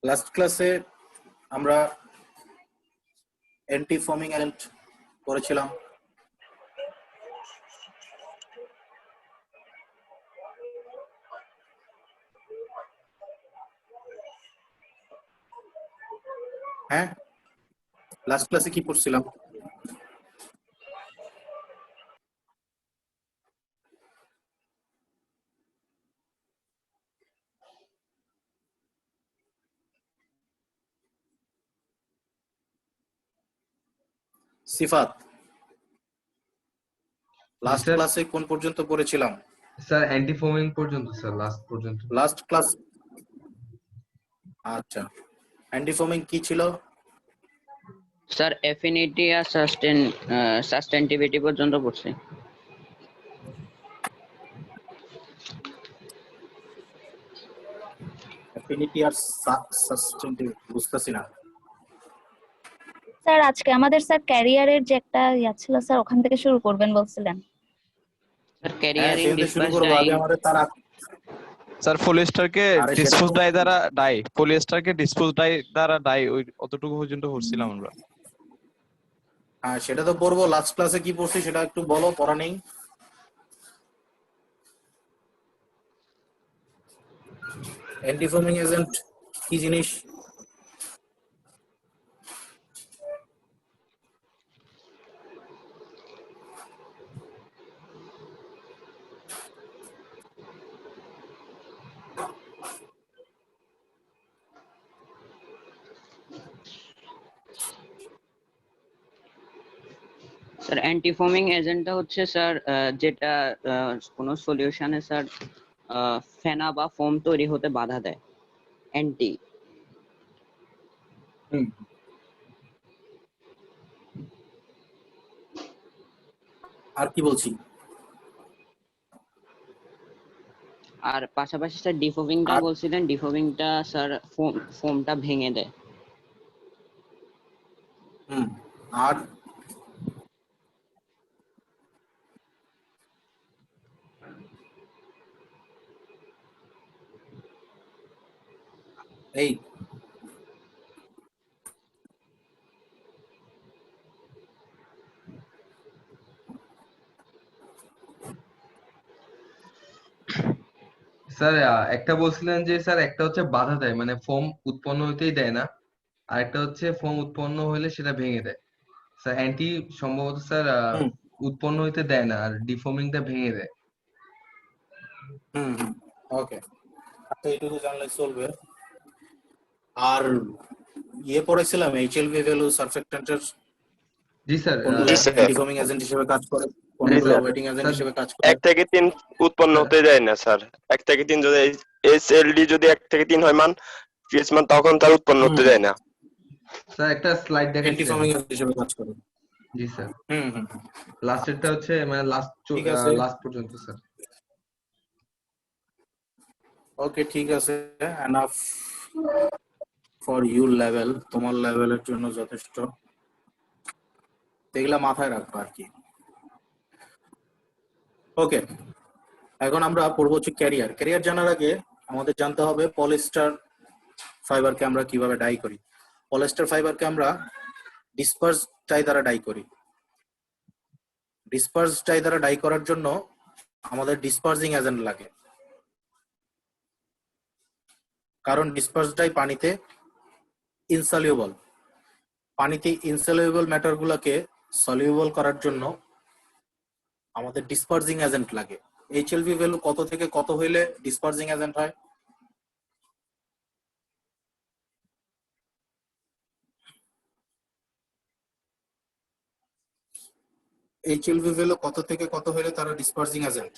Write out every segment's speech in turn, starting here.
Last ক্লাসে আমরা anti ফোমিং agent করেছিলাম। হ্যাঁ, লাস্ট ক্লাসে কি পড়ছিলাম? সিফাত, লাস্ট স্যার। ক্লাসে কোন পর্যন্ত পড়েছিলাম? স্যার অ্যান্টি ফোমিং পর্যন্ত স্যার, লাস্ট পর্যন্ত। লাস্ট ক্লাস, আচ্ছা। অ্যান্টি ফোমিং কি ছিল? স্যার অ্যাফিনিটি আর সাস্টেইনেবিলিটি পর্যন্ত পড়ছি। অ্যাফিনিটি আর সাস্টেইনেবিলিটি বুঝতেছি না। স্যার আজকে আমাদের স্যার ক্যারিয়ারের যে একটা ছিল স্যার, ওখান থেকে শুরু করবেন বলছিলেন। স্যার ক্যারিয়ার ইন শুরু ডিসপার্স করবো, আগে ডাইং। আমাদের তার স্যার পলিয়েস্টারকে আরে সেটা ডিসপোজ তো- ডাই দ্বারা ডাই, পলিয়েস্টারকে ডিসপোজ ডাই দ্বারা ডাই, ওই অতটুকু পর্যন্ত পড়ছিলাম আমরা। হ্যাঁ, সেটা তো পড়বো। লাস্ট ক্লাসে কি পড়ছি সেটা একটু বলো, পড়া নেই। অ্যান্টি ফোমিং এজেন্ট কি জিনিস? স্যার অ্যান্টি ফোমিং এজেন্টটা হচ্ছে স্যার যেটা কোনো সলিউশনে স্যার ফেনা বা ফোম তৈরি হতে বাধা দেয়। অ্যান্টি আর কি বলছি? আর পাশাপাশি স্যার ডিফোমিংটা আর- বলছিলেন, ডিফোমিংটা স্যার ফোমটা ভেঙে দেয়। আর এই স্যার একটা বলছিলেন যে স্যার একটা হচ্ছে বাধা দেয়, মানে ফোম উৎপন্ন হইতেই দেয় না, আর একটা হচ্ছে ফোম উৎপন্ন হইলে সেটা ভেঙে দেয়। স্যার অ্যান্টি সম্ভবত স্যার হুম উৎপন্ন হইতে দেয় না, আর ডিফোমিংটা ভেঙে দেয়। হুম ওকে, আচ্ছা এইটুকু জানলে চলবে। আর পড়েছিলাম এইচএলভি ভ্যালু সারফেক্ট্যান্টের জি স্যার। কোনগুলো জি স্যার। অ্যান্টিফোমিং এজেন্ট হিসেবে কাজ করে, কোনগুলো স্যার। ওয়েটিং এজেন্ট স্যার হিসেবে কাজ করে। 1 থেকে 3 উৎপন্ন স্যার, হতে যায় না স্যার। 1 থেকে 3 যদি এসএলডি যদি 1 থেকে 3 হয় মান, পিএস মান, তখন তার উৎপন্ন হতে যায় না। স্যার একটা স্লাইড দেখাচ্ছিলেন। অ্যান্টিফোমিং এজেন্ট হিসেবে কাজ করে। জি স্যার। হুম হুম লাস্টেরটা হচ্ছে মানে ঠিক আছে। লাস্ট পর্যন্ত স্যার। ওকে, ঠিক আছে, এনাফ ফর ইউ লেভেল, তোমার লেভেলের জন্য যথেষ্ট। এগুলা মাথায় রাখবো আর কি। ওকে, এখন আমরা পড়বো হচ্ছে ক্যারিয়ার। ক্যারিয়ার জানার আগে আমাদের জানতে হবে পলিস্টার ফাইবারকে আমরা কিভাবে ডাই করি। পলিস্টার ফাইবারকে আমরা ডিসপার্স ডাই দ্বারা ডাই করি। ডিসপার্স ডাই দ্বারা ডাই করার জন্য আমাদের ডিসপার্সিং এজেন্ট লাগে, কারণ ডিসপার্স ডাই পানিতে ইনসলিউবল। পানিতে ইনসলিউবল ম্যাটারগুলোকে সলিউবল করার জন্য আমাদের ডিসপার্সিং এজেন্ট লাগে। এইচএলভি ভ্যালু কত থেকে কত হইলে ডিসপার্সিং এজেন্ট হয়? এইচএলভি ভ্যালু কত থেকে কত হইলে তারা ডিসপার্সিং এজেন্ট?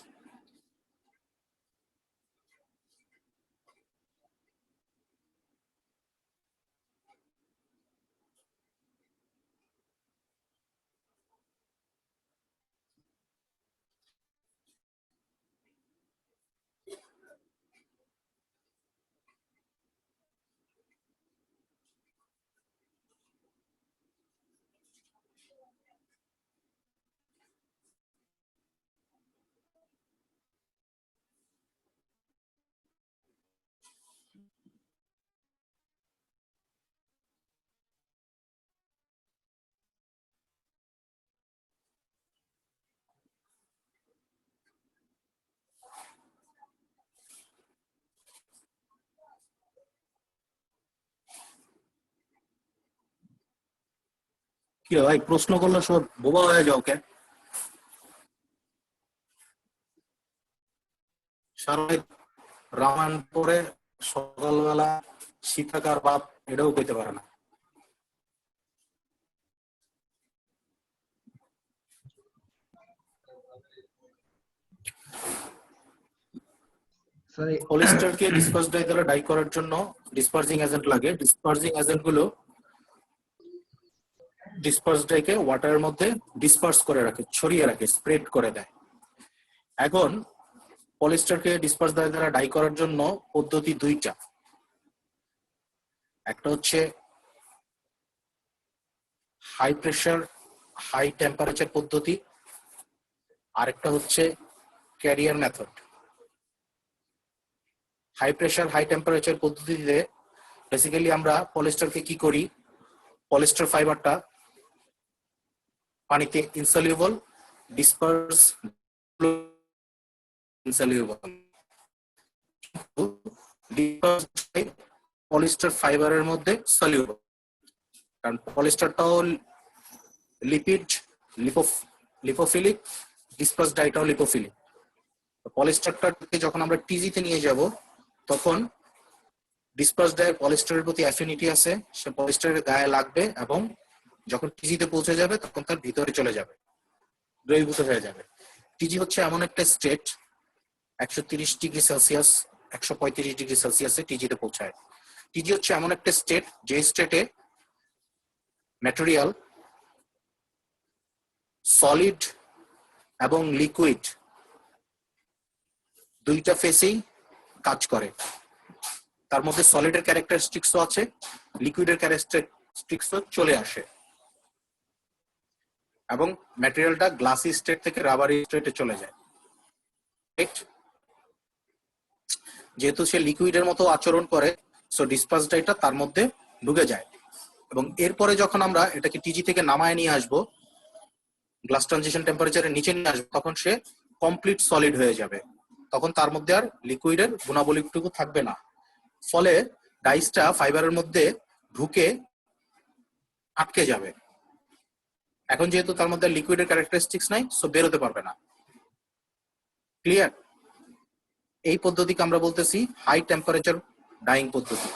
কি রে ভাই, প্রশ্ন করলে সব বোবা হয়ে যাও কে? সারা রামায়ণ পড়ে সকালবেলা সীতাকার বাপ এটাও কইতে পারে না। স্যার পলিস্টারকে ডিসপার্স ডাই দ্বারা ডাই করার জন্য ডিসপার্সিং এজেন্ট লাগে। ডিসপার্সিং এজেন্ট গুলো ডিসপার্স ডাইকে ওয়াটারের মধ্যে ডিসপার্স করে রাখে, ছড়িয়ে রাখে, স্প্রেড করে দেয়। এখন পলিস্টারকে ডিসপার্স ডাই দ্বারা ডাই করার জন্য পদ্ধতি দুইটা। একটা হচ্ছে হাই প্রেসার হাই টেম্পারেচার পদ্ধতি, আরেকটা হচ্ছে carrier method. High pressure high temperature পদ্ধতিতে বেসিক্যালি আমরা পলিস্টারকে কি করি, পলিস্টার ফাইবারটা পানিতে ইনসলিউবল, ডিসপার্স ইনসলিউবল। পলিস্টার ফাইবারের মধ্যে সলিউবল, কারণ পলিস্টারটাও লিপিড, লিপোফিলিক, ডিসপার্স ডাইটাও লিপোফিলিক। পলিস্টারটাকে যখন আমরা টিজিতে নিয়ে যাব তখন ডিসপার্স ডাই পলিস্টারের প্রতি অ্যাফিনিটি আছে, সে পলিস্টারের গায়ে লাগবে এবং যখন টিজিতে পৌঁছে যাবে তখন তার ভিতরে চলে যাবে, দ্রবীভূত হয়ে যাবে। টিজি হচ্ছে এমন একটা স্টেট 130 ডিগ্রি সেলসিয়াস 135 ডিগ্রি সেলসিয়াসে টিজিতে পৌঁছায়। টিজি হচ্ছে এমন একটা স্টেট যে স্টেটে ম্যাটেরিয়াল, সলিড এবং লিকুইড দুইটা ফেসেই কাজ করে। তার মধ্যে সলিডের ক্যারেক্টারিস্টিক্সও আছে, লিকুইডের ক্যারেক্টারিস্টিক্সও চলে আসে এবং ম্যাটেরিয়ালটা গ্লাসি স্টেট থেকে রাবারি স্টেটে চলে যায়। যেহেতু সে লিকুইডের মতো আচরণ করে, সো ডিসপার্স ডাইটা তার মধ্যে ঢুকে যায় এবং এরপরে যখন আমরা এটাকে টিজি থেকে নামায় নিয়ে আসবো, গ্লাস ট্রানজিশন টেম্পারেচারের নিচে নিয়ে আসবো, তখন সে কমপ্লিট সলিড হয়ে যাবে। তখন তার মধ্যে আর লিকুইডের গুণাবলীটুকু থাকবে না, ফলে ডাইসটা ফাইবারের মধ্যে ঢুকে আটকে যাবে। এখন যেহেতু তার মধ্যে লিকুইডের ক্যারেক্টারিস্টিক্স নাই, সো বেরোতে পারবে না। ক্লিয়ার? এই পদ্ধতিকে আমরা বলতেছি হাই টেম্পারেচার ডাইং পদ্ধতি।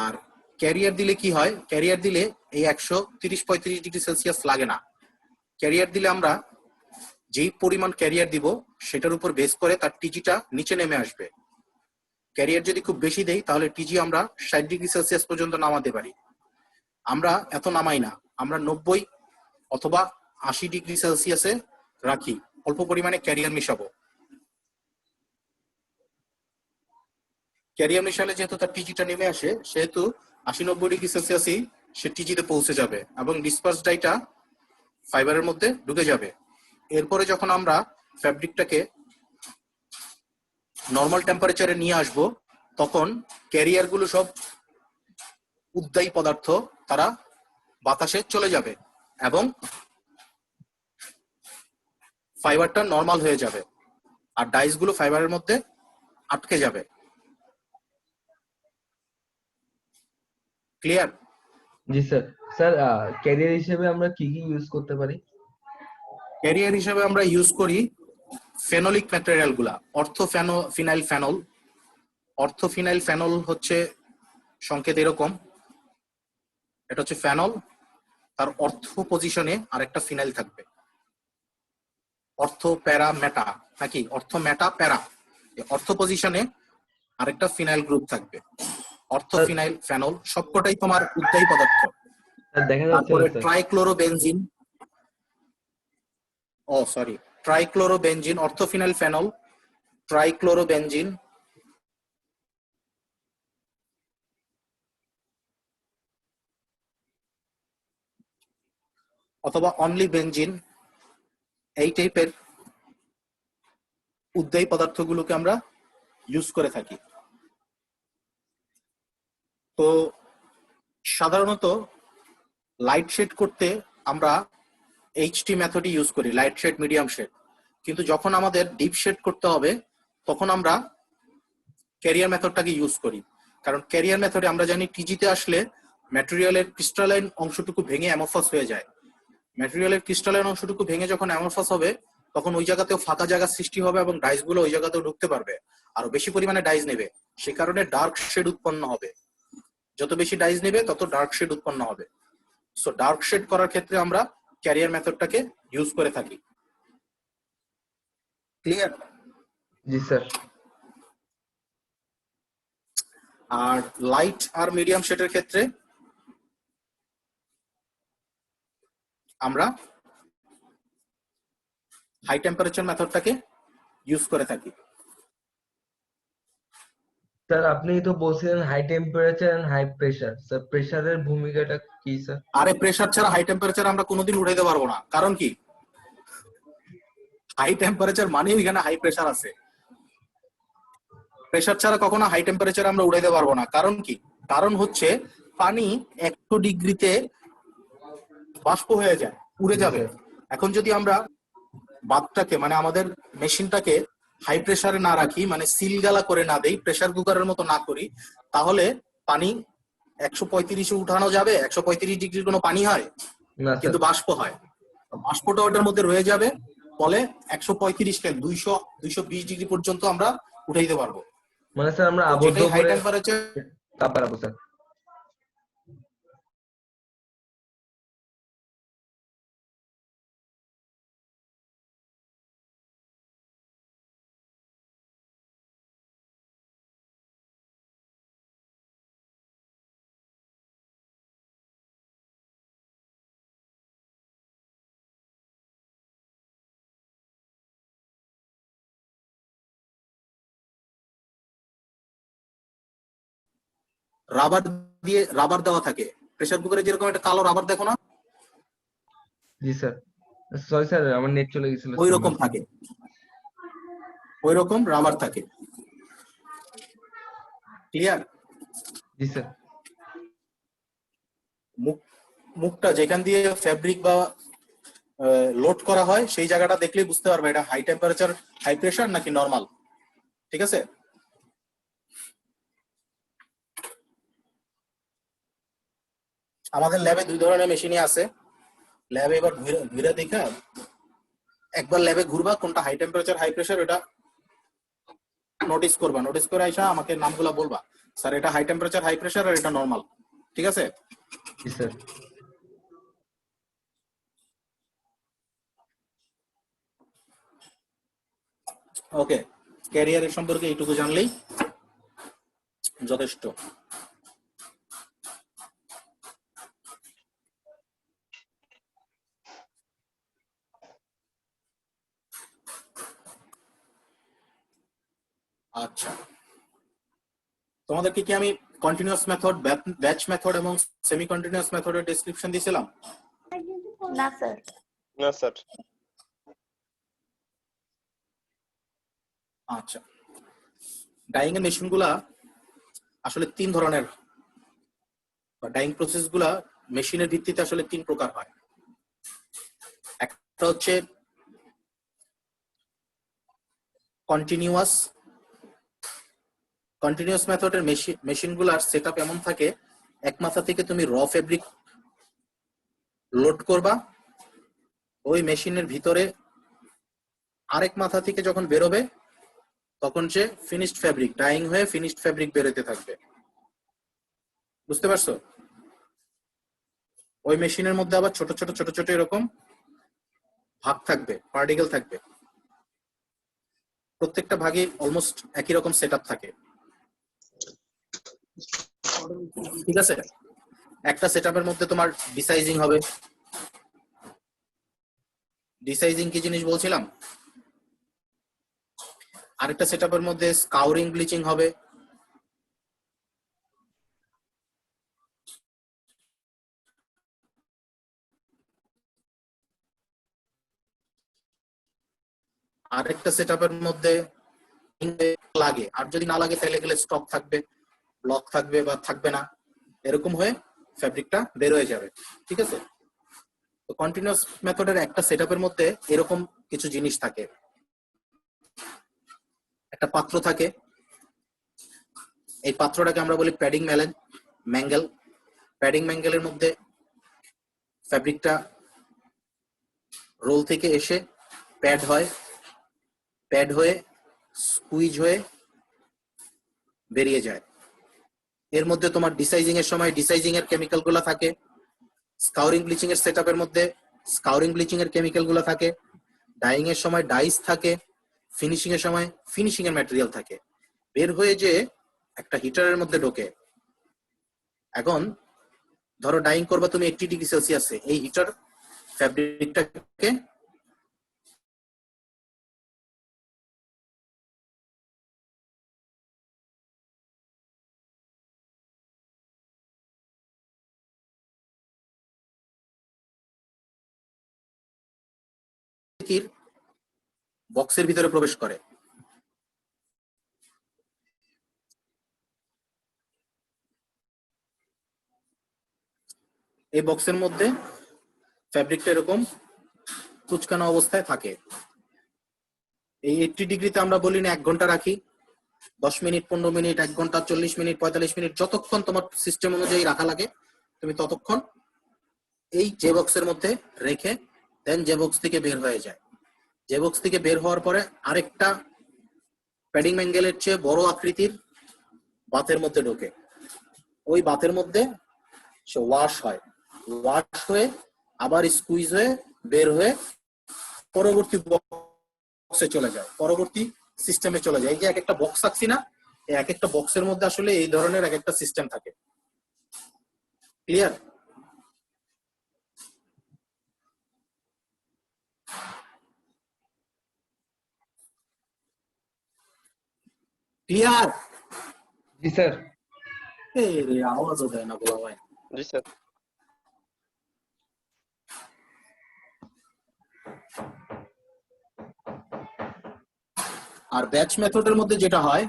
আর ক্যারিয়ার দিলে কি হয়, ক্যারিয়ার দিলে এই 130-35 ডিগ্রি সেলসিয়াস লাগে না। ক্যারিয়ার দিলে আমরা যেই পরিমাণ ক্যারিয়ার দিব সেটার উপর বেস করে তার টিজিটা নিচে নেমে আসবে। ক্যারিয়ার যদি খুব বেশি দেই তাহলে টিজি আমরা 60 ডিগ্রি সেলসিয়াস পর্যন্ত নামাতে পারি। আমরা এত নামাই না, আমরা 90 অথবা 80 ডিগ্রি সেলসিয়াসে রাখি, অল্প পরিমাণে ক্যারিয়ার মিশাবো। ক্যারিয়ার মিশালে যেহেতু তার টিজিটা নেমে আসে, সেহেতু 80-90 ডিগ্রি সেলসিয়াসই সে টিজিতে পৌঁছে যাবে এবং ডিসপার্স ডাইটা ফাইবারের মধ্যে ঢুকে যাবে। এরপরে যখন আমরা ফ্যাব্রিকটাকে নর্মাল টেম্পারেচারে নিয়ে আসব, তখন ক্যারিয়ার গুলো সব উদ্দায়ী পদার্থ, তারা বাতাসে চলে যাবে এবং ফাইবারটা নর্মাল হয়ে যাবে আর ডাইস গুলো ফাইবারের মধ্যে আটকে যাবে। ক্লিয়ার? জি স্যার। স্যার ক্যারিয়ার হিসেবে আমরা কি কি ইউজ করতে পারি? ক্যারিয়ার হিসেবে আমরা ইউজ করি ফেনোলিক ম্যাটেরিয়াল গুলা, ফিনাইল ফেনল। ফিনাইল ফেনল হচ্ছে সংকেত এরকম, এটা হচ্ছে ফেনল, তার অর্থ পজিশনে আরেকটা ফিনাইল থাকবে। অর্থ প্যারা মেটা, নাকি অর্থ মেটা প্যারা, অর্থ পজিশনে আরেকটা ফিনাইল গ্রুপ থাকবে। অর্থ ফিনাইল ফেনল সবকটাই তোমার উদ্দায়ী পদার্থ। দেখা যাচ্ছে তারপরে ট্রাইক্লোরোবেনজিন, ট্রাইক্লোরোবেনজিন, অর্থোফিনাইল ফেনল, ট্রাইক্লোরোবেনজিন, অথবা অনলি বেনজিন, এই টাইপের উদ্দায়ী পদার্থগুলোকে আমরা ইউজ করে থাকি। তো সাধারণত লাইট শেড করতে আমরা এইচটি মেথডই ইউজ করি, লাইট শেড, মিডিয়াম শেড। কিন্তু যখন আমাদের ডিপ শেড করতে হবে তখন আমরা ক্যারিয়ার মেথডটাকে ইউজ করি, কারণ ক্যারিয়ার মেথডে আমরা জানি টিজিতে আসলে ম্যাটেরিয়ালের ক্রিস্টালাইন অংশটুকু ভেঙে অ্যামরফাস হয়ে যায়। ম্যাটেরিয়ালের ক্রিস্টালাইন অংশটুকু ভেঙে যখন অ্যামরফাস হবে তখন ওই জায়গাতেও ফাঁকা জায়গা সৃষ্টি হবে এবং ডাইস গুলো ওই জায়গাতেও ঢুকতে পারবে, আরো বেশি পরিমাণে ডাইস নেবে, সে কারণে ডার্ক শেড উৎপন্ন হবে। যত বেশি ডাইস নেবে তত ডার্ক শেড উৎপন্ন হবে। সো ডার্ক শেড করার ক্ষেত্রে আমরা ক্যারিয়ার মেথডটাকে ইউজ করে থাকি। ক্লিয়ার? জি স্যার। আর লাইট আর মিডিয়াম শেডের ক্ষেত্রে আমরা হাই টেম্পারেচার মেথডটাকে ইউজ করে থাকি। স্যার আপনি তো বলছিলেন high temperature and high pressure, sir প্রেসারের ভূমিকাটা কি স্যার? আরে প্রেসার ছাড়া হাই টেম্পারেচার আমরা কোনোদিন উঠাইতে পারবো না, কারণ কি হাই টেম্পারেচার মানে এখানে হাই প্রেসার আছে। প্রেসার ছাড়া কখনো হাই টেম্পারেচার আমরা উঠাইতে পারবো না, কারণ কি? কারণ হচ্ছে পানি 100 ডিগ্রিতে বাষ্প হয়ে যায়, উড়ে যাবে। এখন যদি আমরা বাথটাকে মানে আমাদের মেশিনটাকে হাই প্রেসারে না রাখি, মানে সিলগালা করে না দেই, প্রেসার কুকারের মতো না করি, তাহলে পানি 135-এ উঠানো যাবে? 135 ডিগ্রির কোনো পানি হয়? না স্যার। কিন্তু বাষ্প হয়। বাষ্পটা ওটার মধ্যে রয়ে যাবে, ফলে 135 220 ডিগ্রি পর্যন্ত আমরা উঠাইতে পারবো। মানে স্যার আমরা আবদ্ধ যেটাই হাই করে টেম্পারেচার তাপ বাড়াবো স্যার। রাবার দেওয়া থাকে। প্রেসার কুকারে যেরকম একটা কালো রাবার দেখো না, জি স্যার। সরি স্যার আমার নেট চলে গেছিল। ওই রকম থাকে, ওই রকম রাবার থাকে। ক্লিয়ার? জি স্যার। মুখটা যেখান দিয়ে ফ্যাব্রিক বা লোড করা হয় সেই জায়গাটা দেখলেই বুঝতে পারবে এটা হাই টেম্পারেচার হাই প্রেসার নাকি নরমাল। ঠিক আছে? আমাদের ল্যাবে 2 ধরনের মেশিনই আছে। ল্যাবে এবার ঘুরে দেখা একবার ল্যাবে ঘুরবা, কোনটা হাই টেম্পারেচার হাই প্রেসার এটা নোটিস করবা, নোটিস করে আইসা আমাকে নামগুলা বলবা, স্যার এটা হাই টেম্পারেচার হাই প্রেসার আর এটা নরমাল। ঠিক আছে? জি স্যার। ওকে, ক্যারিয়ারের সম্পর্কে এইটুকু জানলেই যথেষ্ট। আচ্ছা, তোমাদেরকে কি আমি কন্টিনিউয়াস মেথড, ব্যাচ মেথড এবং সেমি কন্টিনিউয়াস মেথডের ডেসক্রিপশন দিয়েছিলাম? না স্যার। না স্যার। আচ্ছা, ডাইং এর মেশিন গুলা আসলে 3 ধরনের, ডাইং প্রসেস গুলা মেশিনের ভিত্তিতে আসলে 3 প্রকার হয়। একটা হচ্ছে কন্টিনিউয়াস মেথডের মেশিন গুলার সেটআপ এমন থাকে, এক মাথা থেকে তুমি র ফেব্রিক লোড করবা, ওই মেশিনের ভিতরে আরেক মাথা থেকে যখন বেরোবে তখন সে ফিনিশড ফেব্রিক ডাইং হয়ে ফিনিশড ফেব্রিক বেরোতে থাকবে। বুঝতে পারছো? ওই মেশিনের মধ্যে আবার ছোট ছোট এরকম ভাগ থাকবে, পার্টিকেল থাকবে, প্রত্যেকটা ভাগে অলমোস্ট একই রকম সেটআপ থাকে। ঠিক আছে? একটা সেটআপের মধ্যে তোমার ডিসাইজিং হবে। ডিসাইজিং কি জিনিস বলছিলাম? আরেকটা সেটআপের মধ্যে স্কাউরিং ব্লিচিং হবে। আরেকটা সেটআপের মধ্যে লাগে, আর যদি না লাগে তাহলে গেলে স্টক থাকবে, ব্লক থাকবে বা থাকবে না, এরকম হয়ে ফ্যাব্রিকটা বের হয়ে যাবে। ঠিক আছে? তো কন্টিনিউয়াস মেথডের একটা সেটআপের মধ্যে এরকম কিছু জিনিস থাকে। একটা পাত্র থাকে, এই পাত্রটাকে আমরা বলি প্যাডিং ম্যাঙ্গেল। প্যাডিং ম্যাঙ্গেলের মধ্যে ফ্যাব্রিকটা রোল থেকে এসে প্যাড হয়ে স্কুইজ হয়ে বেরিয়ে যায়। এর মধ্যে তোমার ডিসাইজিং এর সময় ডিসাইজিং এর কেমিক্যাল গুলা থাকে, স্কাউরিং ব্লিচিং এর সেটআপের মধ্যে স্কাউরিং ব্লিচিং এর কেমিক্যাল গুলা থাকে, ডাইং এর সময় ডাইস থাকে, ফিনিশিং এর সময় ফিনিশিং এর ম্যাটেরিয়াল থাকে। বের হয়ে যে একটা হিটারের মধ্যে ঢোকে। এখন ধরো ডাইং করবা তুমি 80 ডিগ্রি সেলসিয়াসে, এই হিটার ফ্যাব্রিকটাকে বক্সের ভিতরে প্রবেশ করে। এই বক্সের মধ্যে ফ্যাব্রিকটা এরকম কুচকানো অবস্থায় থাকে। এই 80 ডিগ্রিতে আমরা বলি না 1 ঘন্টা রাখি, 10 মিনিট, 15 মিনিট, 1 ঘন্টা, 40 মিনিট, 45 মিনিট, যতক্ষণ তোমার সিস্টেম অনুযায়ী রাখা লাগে তুমি ততক্ষণ এই যে বক্সের মধ্যে রেখে দেন যে বক্স থেকে বের হয়ে যায়। যে বক্স থেকে বের হওয়ার পরে আরেকটা প্যাডিং ম্যাঙ্গেলের চেয়ে বড় আকৃতির বাথের মধ্যে ঢোকে। ওই বাথের মধ্যে সে ওয়াশ হয়ে আবার স্কুইজ হয়ে বের হয়ে পরবর্তী বক্সে চলে যায়, পরবর্তী সিস্টেমে চলে যায়। এই যে এক একটা বক্স আঁকছি না, এই এক একটা বক্সের মধ্যে আসলে এই ধরনের এক একটা সিস্টেম থাকে। ক্লিয়ার? ক্লিয়ার? জি স্যার। এই রে আওয়াজও দেয় না বলা ভাই। জি স্যার। আর ব্যাচ মেথডের মধ্যে যেটা হয়,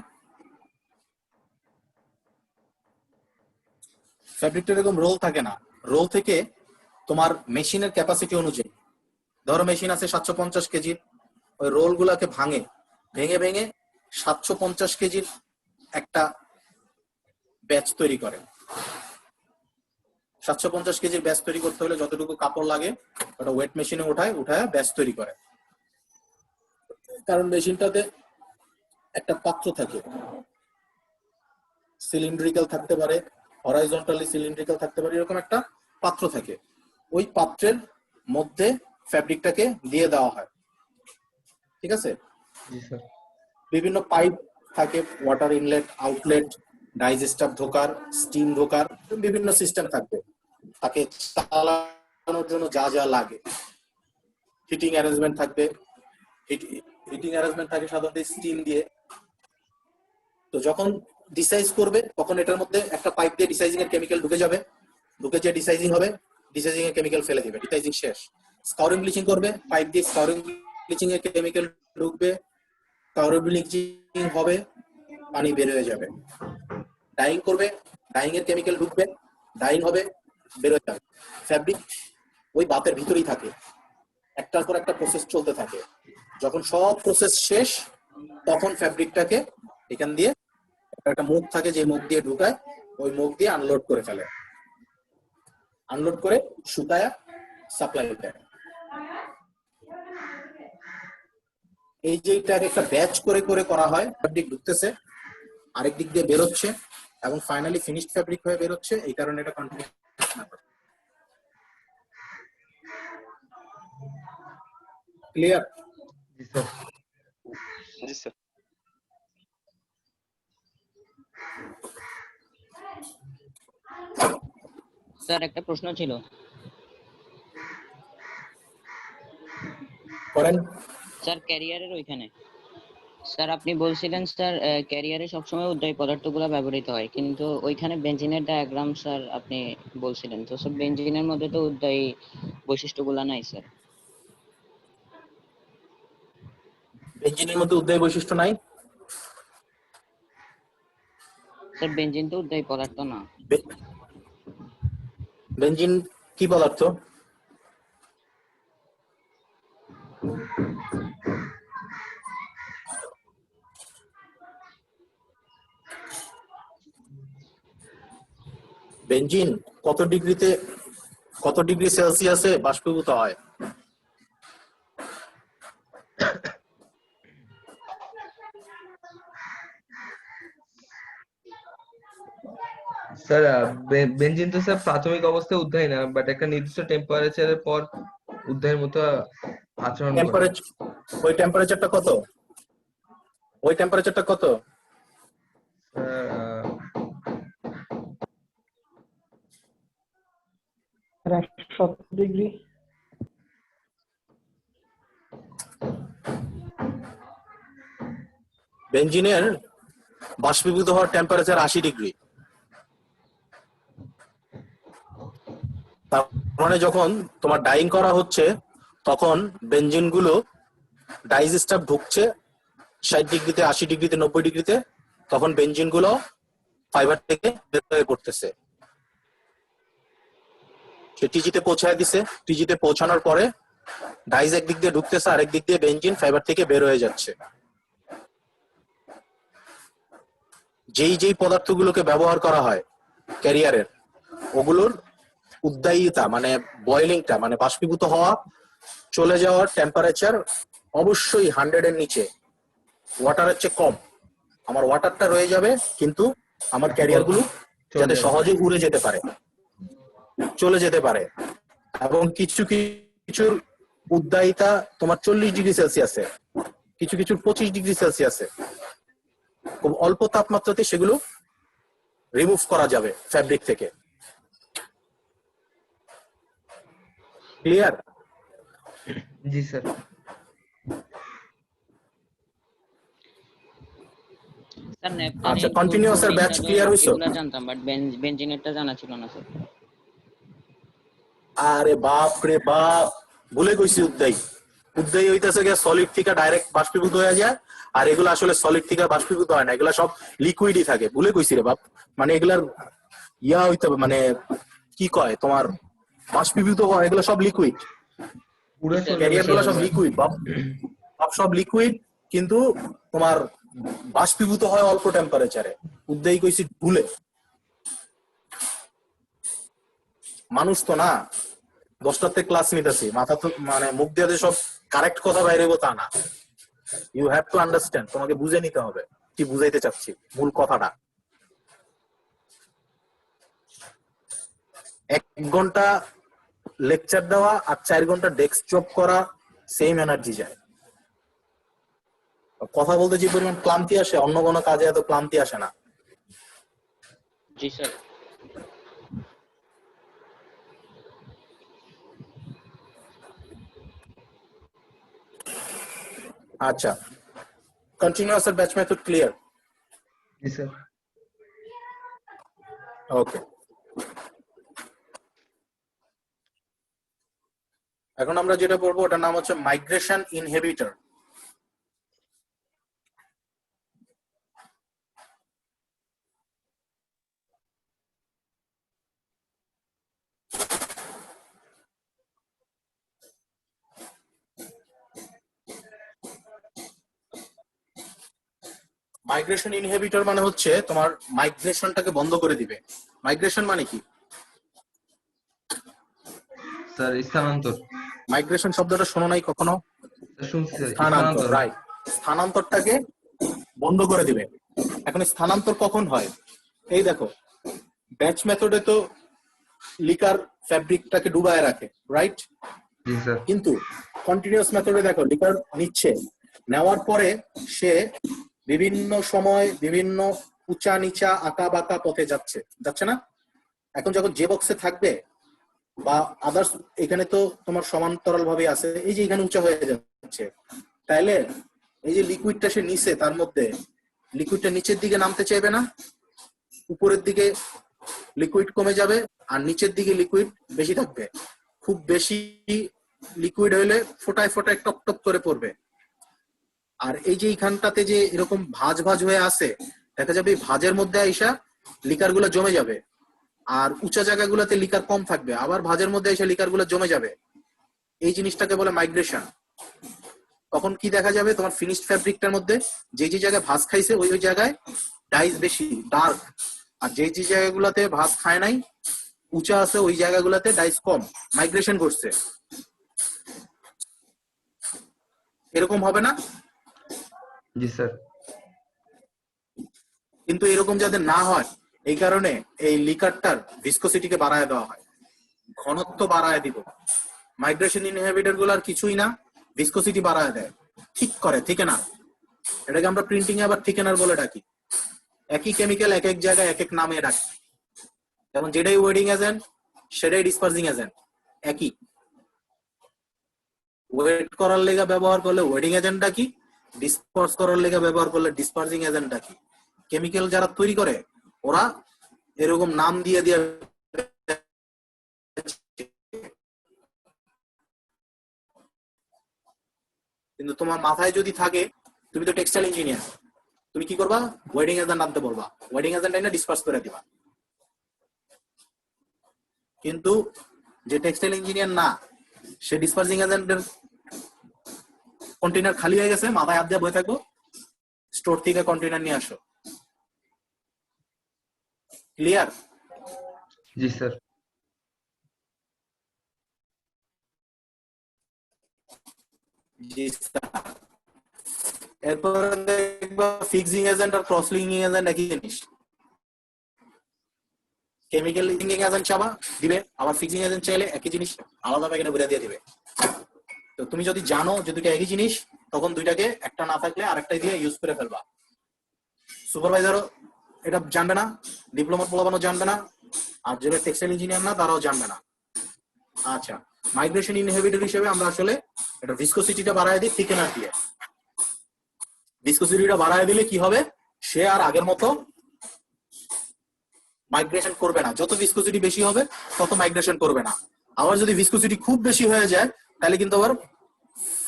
ফ্যাব্রিকটা এরকম রোল থাকে না, রোল থেকে তোমার মেশিনের ক্যাপাসিটি অনুযায়ী, ধরো মেশিন আছে 750 কেজির, ওই রোল গুলাকে ভেঙে 750 কেজির একটা ব্যাচ তৈরি করে। 750 কেজির ব্যাচ তৈরি করতে হলে যতটুকু কাপড় লাগে ওটা ওয়েট মেশিনে উঠায় ব্যাচ তৈরি করে। কারণ মেশিনটাতে একটা পাত্র থাকে, সিলিন্ড্রিক্যাল থাকতে পারে, হরাইজন্টালি সিলিন্ড্রিক্যাল থাকতে পারে, এরকম একটা পাত্র থাকে। ওই পাত্রের মধ্যে ফ্যাব্রিকটাকে দিয়ে দেওয়া হয়। ঠিক আছে? জি স্যার। বিভিন্ন পাইপ থাকে, ওয়াটার ইনলেট, আউটলেট, ডাইজেস্টার ঢোকার, স্টিম ঢোকার, বিভিন্ন সিস্টেম থাকবে। তাকে চালানোর জন্য যা যা লাগে, হিটিং অ্যারেঞ্জমেন্ট থাকবে। হিটিং অ্যারেঞ্জমেন্ট থাকে সাধারণত স্টিম দিয়ে। তো যখন ডিসাইজ করবে তখন এটার মধ্যে একটা পাইপ দিয়ে ডিসাইজিং এর কেমিক্যাল ঢুকে যে ডিসাইজিং হবে, ডিসাইজিং এর কেমিক্যাল ফেলে দিবে, ডিসাইজিং শেষ। স্কাউরিং ব্লিচিং করবে, পাইপ দিয়ে স্কাউরিং ব্লিচিং এর কেমিক্যাল ঢুকবে, স্কাউরিং ব্লিচিং হবে, পানি বের হয়ে যাবে। ডাইং করবে, ডাইং এর কেমিক্যাল ঢুকবে, ডাইং হবে, বের হয়ে যাবে। ফ্যাব্রিক ওই বাতের ভিতরেই থাকে, একটার পর একটা প্রসেস চলতে থাকে। যখন সব প্রসেস শেষ তখন ফ্যাব্রিকটাকে এখান দিয়ে একটা মুখ থাকে, যে মুখ দিয়ে ঢুকায়, ওই মুখ দিয়ে আনলোড করে ফেলে, আনলোড করে শুকায়া সাপ্লাই দেয়। এই যে এটা একটা ব্যাচ করে করা হয়, ফ্যাব্রিক ঢুকতেছে, আরেক দিক দিয়ে বেরোচ্ছে এবং ফাইনালি ফিনিশড ফ্যাব্রিক হয়ে বেরোচ্ছে। এই কারণে এটা কন্টিনিউয়াস। ক্লিয়ার? জি স্যার। জি স্যার। স্যার একটা প্রশ্ন ছিল। করেন। স্যার ক্যারিয়ারের ওইখানে স্যার আপনি বলছিলেন স্যার ক্যারিয়ারে সবসময় উদ্বায়ী পদার্থগুলো ব্যবহৃত হয়, কিন্তু ওইখানে বেনজিনের ডায়াগ্রাম স্যার আপনি বলছিলেন, তো স্যার বেনজিনের মধ্যে তো উদ্বায়ী বৈশিষ্ট্যগুলো নাই স্যার। বেনজিনের মধ্যে উদ্বায়ী বৈশিষ্ট্য নাই? স্যার বেনজিন তো উদ্বায়ী পদার্থ না। বেনজিন কি পদার্থ? বেনজিন কত ডিগ্রি সেলসিয়াসে বাষ্পীভূত হয়? স্যার বেনজিন তো স্যার প্রাথমিক অবস্থায় উদ্ধারী না, বাট একটা নির্দিষ্ট টেম্পারেচারের পর উদ্ধারের মতো আচরণ করে। টেম্পারেচার, ওই টেম্পারেচারটা কত? ওই টেম্পারেচারটা কত? Sir 170 degree. বেনজিনের বাষ্পীভূত হওয়ার টেম্পারেচার 80 ডিগ্রি। তার মানে যখন তোমার ডাইং করা হচ্ছে তখন বেনজিন গুলো ডাইজেস্টার ঢুকছে 60 ডিগ্রিতে, 80 ডিগ্রিতে, 90 ডিগ্রিতে, তখন বেনজিন গুলো ফাইবার থেকে বের হয়ে পড়তেছে। সে টিজিতে পৌঁছায় দিছে, টিজিতে পৌঁছানোর পরে ডাইজ একদিক দিয়ে ঢুকতেছে, আরেক দিক দিয়ে বেনজিন ফাইবার থেকে বের হয়ে যাচ্ছে। যেই পদার্থগুলোকে ব্যবহার করা হয় ক্যারিয়ারের, ওগুলোর উদ্দায়িতা মানে বয়েলিংটা মানে বাষ্পীভূত হওয়া, চলে যাওয়ার টেম্পারেচার অবশ্যই 100 এর নিচে, ওয়াটারের চেয়ে কম। আমার ওয়াটারটা রয়ে যাবে, কিন্তু আমার ক্যারিয়ার গুলো যাতে সহজে উড়ে যেতে পারে, চলে যেতে পারে। এবং কিছুর উদ্দায়িতা তোমার 40 ডিগ্রি সেলসিয়াসে, কিছুর 25 ডিগ্রি সেলসিয়াসে। খুব অল্প তাপমাত্রাতে সেগুলো রিমুভ করা যাবে ফ্যাব্রিক থেকে। ক্লিয়ার? জি স্যার। স্যার আচ্ছা, কন্টিনিউয়াস এর ব্যাচ ক্লিয়ার হইছো? এগুলা জানতাম, বাট বেনজিনেরটা জানা ছিল না স্যার। আরে বাপ রে বাপ, ভুলে গেছি। উদ্দায়ী হইতেছে গিয়ে সলিড থেকে ডাইরেক্ট বাষ্পীভূত হয়ে যায়, আর এগুলো আসলে সলিড থেকে বাষ্পীভূত হয় না, এগুলা সব লিকুইডই থাকে। ভুলে গেছি রে বাপ। মানে এগুলার ইয়া হইতে হবে, মানে কি কয় তোমার, বাষ্পীভূত হয় এগুলো সব লিকুইড। ক্যারিয়ার গুলো সব লিকুইড বাপ, সব লিকুইড, কিন্তু তোমার বাষ্পীভূত হয় অল্প টেম্পারেচারে। উদ্দায়ী কইছি ভুলে। মানুষ তো না, 10টাতে ক্লাস নিতেছি, মাথা তো মানে মুখ দিয়ে সব কারেক্ট কথা বাইরে তা না। ইউ হ্যাভ টু আন্ডারস্ট্যান্ড, তোমাকে বুঝে নিতে হবে কি বুঝাইতে চাচ্ছি, মূল কথাটা। 1 ঘন্টা লেকচার দেওয়া আর 4 ঘন্টা ডেস্ক জব করা সেম এনার্জি যায়। কথা বলতে যে পরিমাণ ক্লান্তি আসে, অন্য কোনো কাজে এত ক্লান্তি আসে না। জি স্যার। আচ্ছা, কন্টিনিউয়াস এর ব্যাচ মেথড ক্লিয়ার? জি স্যার। ওকে, এখন আমরা যেটা পড়বো ওটার নাম হচ্ছে মাইগ্রেশন ইনহিবিটর। মাইগ্রেশন ইনহিবিটর মানে হচ্ছে তোমার মাইগ্রেশনটাকে বন্ধ করে দিবে। মাইগ্রেশন মানে কি স্যার? স্থানান্তর। মাইগ্রেশন শব্দটা শোনো নাই কখনো? শুনছি স্যার, স্থানান্তর, রাইট। স্থানান্তরটাকে বন্ধ করে দিবে। এখন স্থানান্তর কখন হয়? এই দেখো, ব্যাচ মেথডে তো লিকার ফ্যাব্রিকটাকে ডুবায় রাখে, রাইট? জি স্যার। কিন্তু কন্টিনিউয়াস মেথডে দেখো লিকার নিচ্ছে, নেওয়ার পরে সে বিভিন্ন সময় বিভিন্ন উঁচা নিচা আঁকা বাঁকা পথে যাচ্ছে না? এখন যখন যে বক্সে থাকবে বা আদার্স, এখানে তো তোমার সমান্তরাল ভাবে আছে, এই যে এখানে উঁচা হয়ে যাচ্ছে, তাইলে এই যে লিকুইডটা সে নিচে, তার মধ্যে লিকুইডটা নিচের দিকে নামতে চাইবে না, উপরের দিকে লিকুইড কমে যাবে আর নিচের দিকে লিকুইড বেশি থাকবে। খুব বেশি লিকুইড হইলে ফোটায় ফোটায় টপ টপ করে পড়বে। আর এই যে এইখানটাতে যে এরকম ভাঁজ ভাঁজ হয়ে আছে, দেখা যাবে এই ভাঁজের মধ্যে আইসা লিকার গুলো জমে যাবে, আর উঁচা জায়গাগুলোতে লিকার কম থাকবে, আবার ভাঁজের মধ্যে এসে লিকার গুলো জমে যাবে। এই জিনিসটাকে বলে মাইগ্রেশন। তখন কি দেখা যাবে, তোমার ফিনিশড ফ্যাব্রিকটার মধ্যে যে যে জায়গায় ভাঁজ খাইছে ওই জায়গায় ডাইস বেশি ডার্ক, আর যে যে জায়গাগুলোতে ভাঁজ খায় নাই উঁচা আছে ওই জায়গাগুলোতে ডাইস কম মাইগ্রেশন করছে, এরকম হবে না? জি স্যার। কিন্তু এরকম যাতে না হয় এই কারণে এই লিকারটার ভিসকোসিটিকে বাড়ায় দেওয়া হয়, ঘনত্ব বাড়ায় দিব। মাইগ্রেশন ইনহিবিটর গুলার কিছুই না, ভিসকোসিটি বাড়ায় দেয়, ঠিক করে থিকেনার। এটাকে আমরা প্রিন্টিং এ আবার থিকেনার বলে ডাকি। একই কেমিক্যাল এক এক জায়গায় এক এক নামে ডাকি, যেমন যেটাই ওয়েডিং এজেন্ট সেটাই ডিসপার্সিং এজেন্ট, একই। ওয়েট করার লেগা ব্যবহার করলে ওয়েডিং এজেন্ট ডাকি, ডিসপার্স করার লেগা ব্যবহার করলে ডিসপার্সিং এজেন্ট ডাকি। কেমিক্যাল যারা তৈরি করে ওরা এরকম নাম দিয়ে দিয়ে, কিন্তু তোমার মাথায় যদি থাকে, তুমি তো টেক্সটাইল ইঞ্জিনিয়ার, তুমি কি করবা? ওয়েডিং এজেন্ট আনতে বলবা, ওয়েডিং এজেন্ট আইনা ডিসপার্স করে দিবা। কিন্তু যে টেক্সটাইল ইঞ্জিনিয়ার না, সে ডিসপার্সিং এজেন্টের কন্টেইনার খালি হয়ে গেছে, মাথায় হাত দিয়ে বসে থাকবো, স্টোর থেকে কন্টেইনার নিয়ে আসো। ক্লিয়ার? জি স্যার। জি স্যার। এরপর দেখবা ফিক্সিং এজেন্ট আর ক্রস লিঙ্কিং এজেন্ট একই জিনিস। কেমিক্যাল লিঙ্কিং এজেন্ট চাবা দিবে, আবার ফিক্সিং এজেন্ট চাইলে একই জিনিস আলাদা প্যাকেটে ভরে দিয়ে দিবে। তো তুমি যদি জানো যে দুইটা একই জিনিস, তখন দুইটাকে একটা না থাকলে আরেকটাই দিয়ে ইউজ করে ফেলবা। সুপারভাইজারও এটা জানবে না, ডিপ্লোমা পোলাবানো জানবে না, আর যারা টেক্সটাইল ইঞ্জিনিয়ার না তারাও জানবে না। আচ্ছা, মাইগ্রেশন ইনহিবিটর হিসেবে আমরা আসলে এটা ভিসকোসিটিটা বাড়ায় দিই থিকেনার দিয়ে। ভিসকোসিটিটা বাড়ায় দিলে কি হবে? সে আর আগের মতো মাইগ্রেশন করবে না। যত ভিসকোসিটি বেশি হবে তত মাইগ্রেশন করবে না। আবার যদি ভিসকোসিটি খুব বেশি হয়ে যায় তাহলে কিন্তু আবার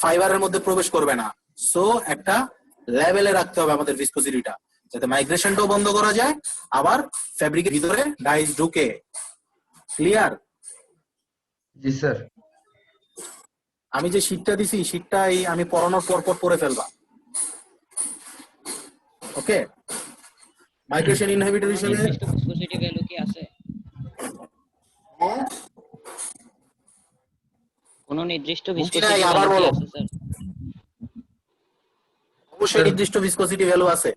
ফাইবারের মধ্যে প্রবেশ করবে না। সো একটা লেভেলে রাখতে হবে আমাদের ভিসকোসিটিটা, যাতে মাইগ্রেশনটাও বন্ধ করা যায়, আবার ফ্যাব্রিকের ভিতরে ডাইস ঢুকে। ক্লিয়ার? জি স্যার। আমি যে শীটটা দিছি, শীটটা আমি পড়ানোর পর পর পড়ে ফেলবা। ওকে? মাইগ্রেশন ইনহিবিটর হিসেবে নির্দিষ্ট ভিসকোসিটি ভ্যালু কি আছে? কোন নির্দিষ্ট ভিসকোসিটি আবার ভ্যালু কি বলো। আছে স্যার? অবশ্যই নির্দিষ্ট ভিসকোসিটি ভ্যালু আছে।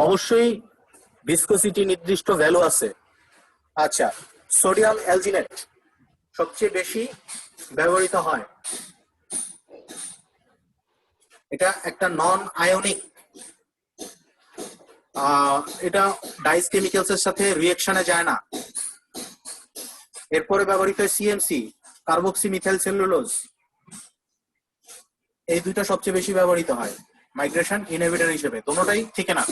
অবশ্যই ভিসকোসিটি নির্দিষ্ট ভ্যালু আছে। আচ্ছা, সোডিয়াম অ্যালজিনেট সবচেয়ে বেশি ব্যবহৃত হয়। এটা একটা নন আয়নিক, এটা ডাইস কেমিক্যালস এর সাথে রিঅ্যাকশনে যায় না। এরপরে ব্যবহৃত হয় সিএমসি, কার্বক্সি মিথাইল সেলুলোজ। এই দুইটা সবচেয়ে বেশি ব্যবহৃত হয় মাইগ্রেশন ইনহিবিটর হিসেবে। দুটোটাই থিকেনার,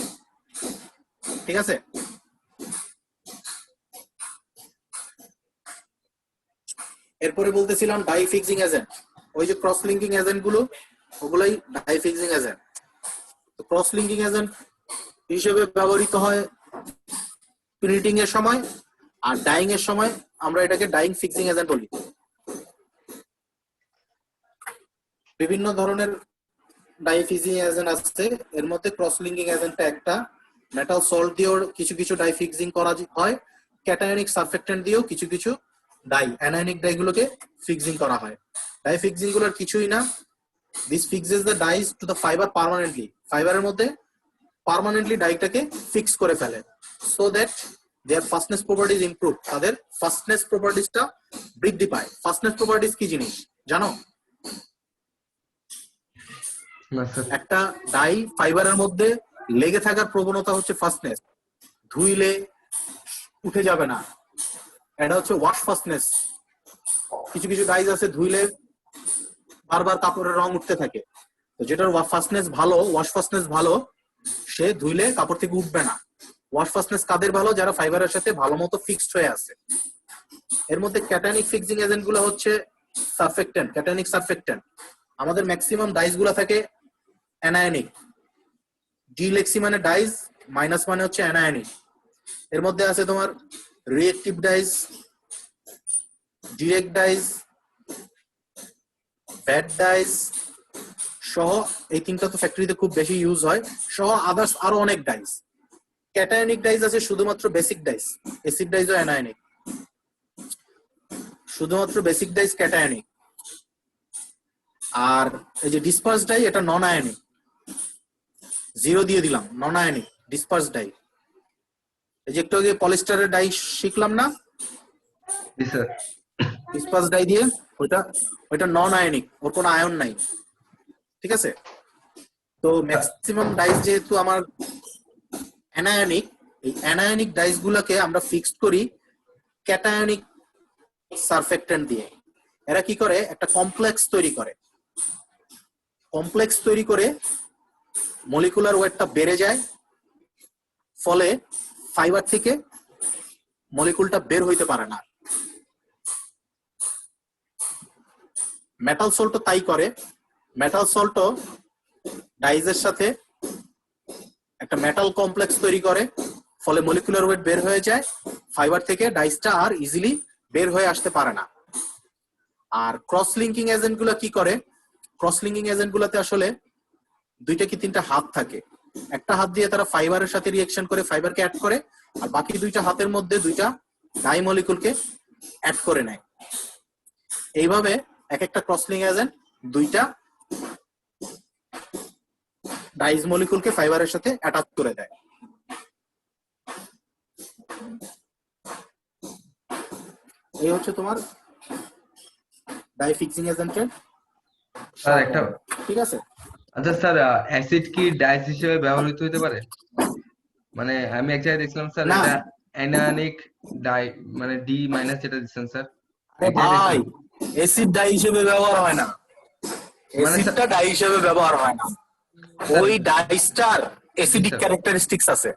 ঠিক আছে? এরপরে বলতেছিলাম ডাই ফিক্সিং এজেন্ট। ওই যে ক্রস লিঙ্কিং এজেন্ট গুলো, ওগুলাই dye fixing agent. Cross linking agent হিসেবে ব্যবহৃত হয় প্রিন্টিং এর সময়, আর ডাইং এর সময় আমরা এটাকে ডাইং ফিক্সিং এজেন্ট বলি। বিভিন্ন ধরনের ডাই ফিক্সিং এজেন্ট আছে, এর মধ্যে ক্রস লিঙ্কিং এজেন্টটা একটা। মেটাল সল্ট দিয়েও কিছু কিছু ডাই ফিক্সিং করা হয়, ক্যাটায়নিক সারফেক্টেন্ট দিয়েও কিছু কিছু ডাই, অ্যানায়নিক ডাইগুলোকে ফিক্সিং করা হয়। ডাই ফিক্সিং গুলোর কিছুই না, this fixes the dyes to the fiber permanently. ফাইবারের মধ্যে পার্মানেন্টলি ডাইটাকে ফিক্স করে ফেলে, so that their fastness properties improve. তাদের ফাস্টনেস প্রপার্টিজটা বৃদ্ধি পায়। ফাস্টনেস প্রপার্টিজ কি জিনিস জানো? না স্যার। একটা ডাই ফাইবারের মধ্যে লেগে থাকার প্রবণতা হচ্ছে ফাস্টনেস, ধুইলে উঠে যাবে না, এটা হচ্ছে ওয়াশ ফাস্টনেস। কিছু কিছু ডাইস আছে ধুইলে বারবার কাপড়ের রং উঠতে থাকে, তো যেটার ফাস্টনেস ভালো, ওয়াশ ফাস্টনেস ভালো, সে ধুইলে কাপড় থেকে উঠবে না। ওয়াশ ফাস্টনেস কাদের ভালো? যারা ফাইবারের সাথে ভালো মতো ফিক্সড হয়ে আছে। এর মধ্যে ক্যাটায়নিক ফিক্সিং এজেন্ট গুলো হচ্ছে সারফেক্টেন্ট, ক্যাটায়নিক সারফেক্টেন্ট। আমাদের ম্যাক্সিমাম ডাইস গুলা থাকে অ্যানায়নিক। ডিলেক্সি মানে ডাইস, মাইনাস মানে হচ্ছে অ্যানায়নিক। এর মধ্যে আছে তোমার reactive dyes, direct dyes, vat dyes, সহ, এই তিনটা তো ফ্যাক্টরিতে খুব বেশি ইউজ হয়, সহ আদার্স আরো অনেক ডাইস। ক্যাটায়নিক ডাইস আছে শুধুমাত্র বেসিক ডাইস, অ্যাসিড ডাইস ও অ্যানায়নিক। শুধুমাত্র বেসিক ডাইস ক্যাটায়নিক। আর এই যে ডিসপার্স ডাই, এটা নন আয়নিক, 0 দিয়ে দিলাম, নন আয়নিক ডিসপার্স ডাই। এই যে একটু আগে পলিস্টারের ডাই শিখলাম না, জি স্যার। ডিসপার্স ডাই দিয়ে, ওইটা নন আয়নিক, ওর কোনো আয়ন নাই, ঠিক আছে। তো ম্যাক্সিমাম ডাইস যেহেতু আমার অ্যানায়নিক, এই অ্যানায়নিক ডাইস গুলাকে আমরা ফিক্সড করি ক্যাটায়নিক সারফেক্টেন্ট দিয়ে। এরা কি করে, একটা কমপ্লেক্স তৈরি করে, কমপ্লেক্স তৈরি করে মলিকুলার ওয়েটটা বেড়ে যায়, ফলে ফাইবার থেকে মলিকুলটা বের হইতে পারে না। মেটাল সল্টও তাই করে। মেটাল সল্টও ডাইজের সাথে একটা মেটাল কমপ্লেক্স তৈরি করে, ফলে মলিকুলার ওয়েট বের হয়ে যায়, ফাইবার থেকে ডাইসটা আর ইজিলি বের হয়ে আসতে পারে না। আর ক্রস লিঙ্কিং এজেন্ট গুলো কি করে, ক্রস লিঙ্কিং এজেন্ট গুলোতে আসলে 2টা কি 3টা হাত থাকে, একটা হাত দিয়ে তারা ফাইবারের সাথে রিঅ্যাকশন করে ফাইবারকে অ্যাড করে, আর বাকি 2টা হাতের মধ্যে 2টা ডাই মলিকুলকে অ্যাড করে নেয়। এইভাবে এক একটা ক্রস লিঙ্কিং এজেন্ট 2টা ডাইজ মলিকুলকে ফাইবারের সাথে অ্যাটাচ করে দেয়। এই হচ্ছে তোমার ডাই ফিক্সিং এজেন্টের, স্যার একটা, ঠিক আছে। আচ্ছা স্যার, অ্যাসিড কি ডাইস হিসেবে ব্যবহৃত হতে পারে? মানে আমি এক জায়গায় দেখছিলাম স্যার, না। এটা অ্যানায়নিক ডাই, মানে ডি মাইনাস যেটা দিচ্ছেন স্যার, আরে ভাই, অ্যাসিড ডাই হিসেবে ব্যবহার হয় না, অ্যাসিডটা ডাই হিসেবে ব্যবহার হয় না, ওই ডাইস্টার অ্যাসিডিক ক্যারেক্টারিস্টিক্স আছে।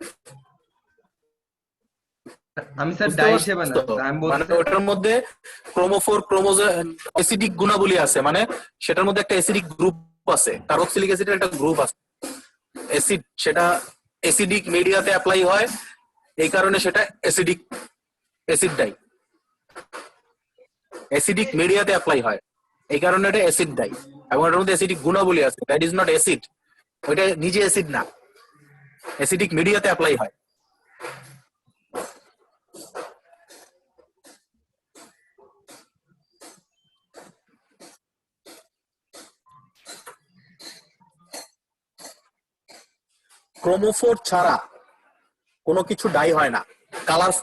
আমি স্যার বুঝতে ডাই পারছো হিসেবে না, তো? আমি মানে বলছি ওটার মধ্যে ক্রোমোফোর ক্রোমোজোম অ্যাসিডিক গুণাবলী আছে, মানে সেটার মধ্যে একটা অ্যাসিডিক গ্রুপ আছে, কার্বক্সিলিক অ্যাসিডের একটা গ্রুপ আছে অ্যাসিড, সেটা অ্যাসিডিক মিডিয়াতে অ্যাপ্লাই হয়, এই কারণে সেটা অ্যাসিডিক, অ্যাসিড ডাই অ্যাসিডিক মিডিয়াতে অ্যাপ্লাই হয়, এই কারণে এটা অ্যাসিড ডাই, এবং এটার মধ্যে অ্যাসিডিক গুণাবলী আছে, দ্যাট ইজ নট অ্যাসিড, ওইটা নিজে অ্যাসিড না, অ্যাসিডিক মিডিয়াতে অ্যাপ্লাই হয়। ক্রোমোফোর ছাড়া কোনো কিছু ডাই হয় না,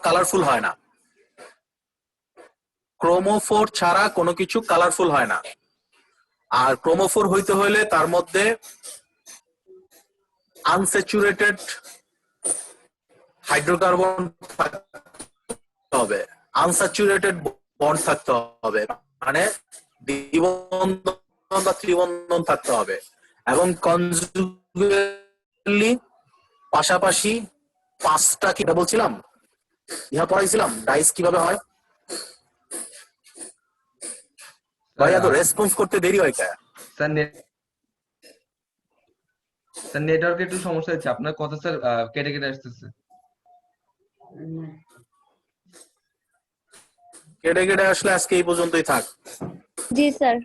কালারফুল হয় না। ক্রোমোফোর ছাড়া কোনো কিছু কালারফুল হয় না। আর ক্রোমোফোর হইতে হলে তার মধ্যে আনস্যাচুরেটেড হাইড্রোকার্বন থাকতে হবে, আনস্যাচুরেটেড বন্ড থাকতে হবে, মানে দ্বিবন্ধন বা ত্রিবন্ধন থাকতে হবে, এবং কনজুগেটলি পাশাপাশি 5টা, কিটা বলছিলাম ইহা পড়াইছিলাম ডাইস কিভাবে হয়। ভাই এত রেসপন্স করতে দেরি হয় কেন? স্যার স্যার নেটওয়ার্কে একটু সমস্যা হচ্ছে, আপনার কথা স্যার কেটে কেটে আসতেছে। কেটে কেটে আসলে আজকে এই পর্যন্তই থাক। জি স্যার।